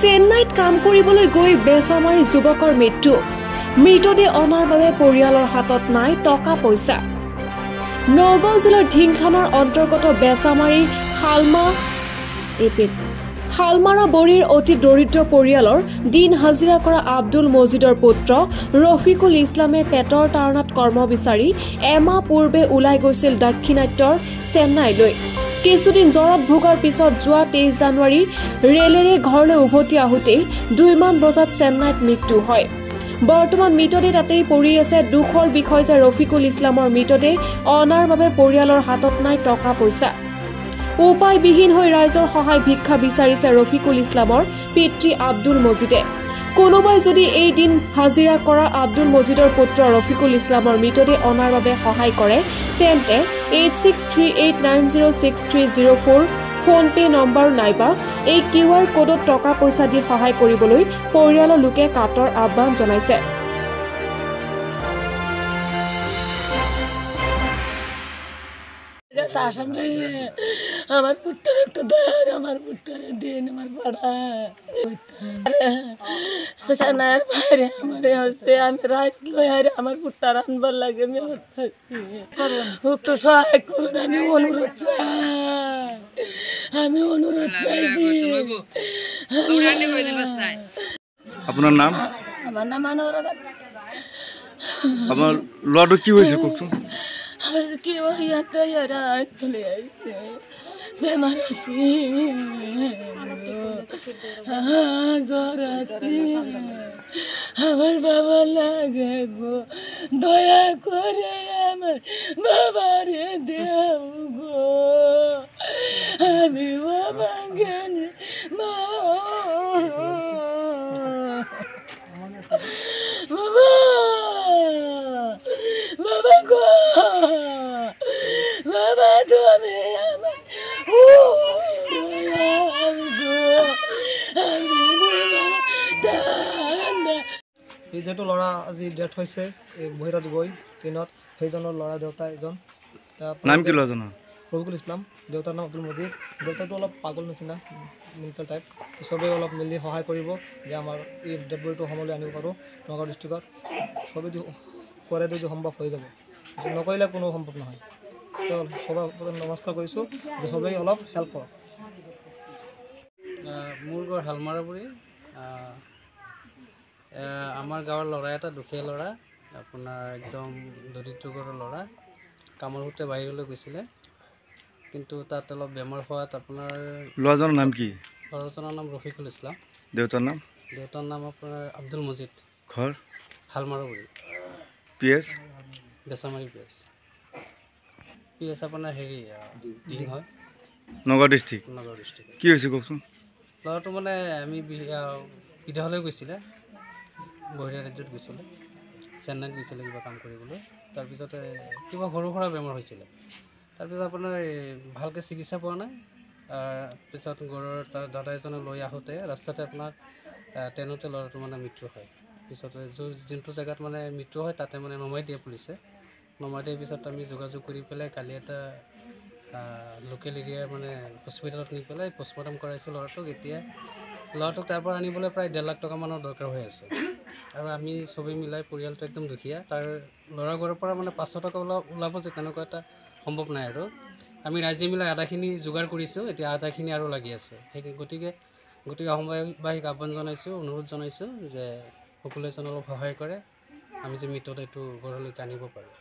চেন্নাইত কাম কৰিবলৈ গৈ বেচামাৰী যুৱকৰ মৃত্যু মৃতদেহ অনাৰ বাবে পৰিয়ালৰ হাতত নাই টকা পইচা নগাঁও জিলাৰ ঢিং থানাৰ অন্তৰ্গত বেচামাৰী শালমাৰা বৰীৰ অতি দৰিদ্ৰ পৰিয়ালৰ দিন হাজিৰা কৰা আব্দুল মজিদৰ পুত্ৰ ৰফিকুল ইছলামে পেটৰ তাৰণাত কৰ্ম বিচাৰি এমাহ পূৰ্বে ওলাই গৈছিল দাক্ষিণাত্যৰ চেন্নাইলৈ কিছুদিন জ্বৰত ভোগাৰ পিছত যোৱা 23 জানুৱাৰী ৰেলেৰে ঘৰলৈ উভতি আহোঁতে 2 মান বজাত চেন্নাইত মৃত্যু হয় বৰ্তমান মৃতদেহ তাতেই পৰি আছে দুখৰ বিষয় যে ৰফিকুল ইছলামৰ মৃতদেহ অনাৰ বাবে পৰিয়ালৰ হাতত নাই টকা পইচা উপায়বিহীন হৈ ৰাইজৰ সহায় ভিক্ষা বিচাৰিছে ৰফিকুল ইছলামৰ পিতৃ আব্দুল মজিদে কোনোবাই যদি এই দিন হাজিৰা কৰা আব্দুল মজিদৰ পুত্ৰ ৰফিকুল ইছলামৰ মৃতদেহ অনাৰ বাবে সহায় কৰে তেন্তে 8638906304 ফোন পে নম্বৰ নাইবা এই কিউআৰ কোডত টকা পইচা দি সহায় কৰিবলৈ পৰিয়ালৰ লোকে কাটৰ আহ্বান জনাইছে আমার পুত্র একটু দেয় আমার পুত্রের দিন আমার পাড়া সেনার বাইরে আমার হচ্ছে আমি রাইস লয়ারে আমার পুত্র আনবার লাগে আমি একটু সহায় করুন আমি অনুরোধ চাইছি আপনার নাম আমার নাম অনুরাধা আমার লড়ো কি হয়েছে কখন কি ইয়াতে ইয়ারা চলে আইছে বেমার আছি জ্বর আছি আমার বাবা লাগে গো দয়া করে আমার বাবারে দেও গো আমি বাবা জ্ঞান বাবা বাবা গো বাবা তুমি আমার এই যেহেতু ল'ৰা আজি ডেথ হৈছে এই বহিৰাজ গৈ ট্ৰেইনত সেইজনৰ ল'ৰা দেউতা এজন নাম কি ল'ৰাজনৰ ৰফিকুল ইছলাম দেউতাৰ নাম আব্দুল মজিদ দেউতাটো অলপ পাগল নিচিনা মেণ্টেল টাইপ চবেই অলপ মিলি সহায় কৰিব যে আমাৰ এই ডেড বডিটো অসমলৈ আনিব পাৰোঁ নগাঁও ডিষ্ট্ৰিক্টত চবেই কৰে যদি সম্ভৱ হৈ যাব নকৰিলে কোনো সম্ভৱ নহয় সবাই নমস্কাৰ কৰিছোঁ যে চবেই অলপ হেল্প কৰক মোৰ ঘৰ শালমাৰাবুৰী আমাৰ গাঁৱৰ ল'ৰা এটা দুখীয়া ল'ৰা আপোনাৰ একদম দৰিদ্ৰ ঘৰৰ ল'ৰা কামৰ সূত্ৰে বাহিৰলৈ গৈছিলে কিন্তু তাত অলপ বেমাৰ হোৱাত আপোনাৰ ল'ৰাজনৰ নাম কি ল'ৰাজনৰ নাম ৰফিকুল ইছলাম দেউতাৰ নাম আপোনাৰ আব্দুল মজিদ ঘৰ শালমাৰাবুৰী পিএছ বেচামাৰী পিএছ আপোনাৰ হেৰি টিং হয় নগাঁও ডিষ্ট্ৰিক্ট কি হৈছে কওকচোন ল'ৰাটো মানে আমি বিদেশলৈ গৈছিলে বহিৰা ৰাজ্যত গৈছিলে চেন্নাইত গৈছিলে কিবা কাম কৰিবলৈ তাৰপিছতে কিবা সৰু সুৰা বেমাৰ হৈছিলে তাৰপিছত আপোনাৰ ভালকৈ চিকিৎসা পোৱা নাই পিছত ঘৰৰ তাৰ দাদা এজনে লৈ আহোঁতে ৰাস্তাতে আপোনাৰ ট্ৰেইনতে ল'ৰাটো মানে মৃত্যু হয় পিছতে যোনটো জেগাত মানে মৃত্যু হয় তাতে মানে নমাই দিয়ে পুলিচে নমাই দিয়াৰ পিছত আমি যোগাযোগ কৰি পেলাই কালি এটা লোকেল এৰিয়াৰ মানে হস্পিটেলত নি পেলাই পষ্টমৰ্টম কৰাইছোঁ ল'ৰাটোক এতিয়া ল'ৰাটোক তাৰ পৰা আনিবলৈ প্ৰায় 1.5 লাখ টকামানৰ দৰকাৰ হৈ আছে আৰু আমি চবেই মিলাই পৰিয়ালটো একদম দুখীয়া তাৰ ল'ৰা ঘৰৰ পৰা মানে 500 টকা ওলাব যে তেনেকুৱা এটা সম্ভৱ নাই আৰু আমি ৰাইজে মিলাই আধাখিনি যোগাৰ কৰিছোঁ এতিয়া আধাখিনি আৰু লাগি আছে গতিকে অসমবাসীক আহ্বান জনাইছোঁ অনুৰোধ জনাইছোঁ যে সকলোৱে যেন অলপ সহায় কৰে আমি যে মৃতদেহটো ঘৰলৈকে আনিব পাৰোঁ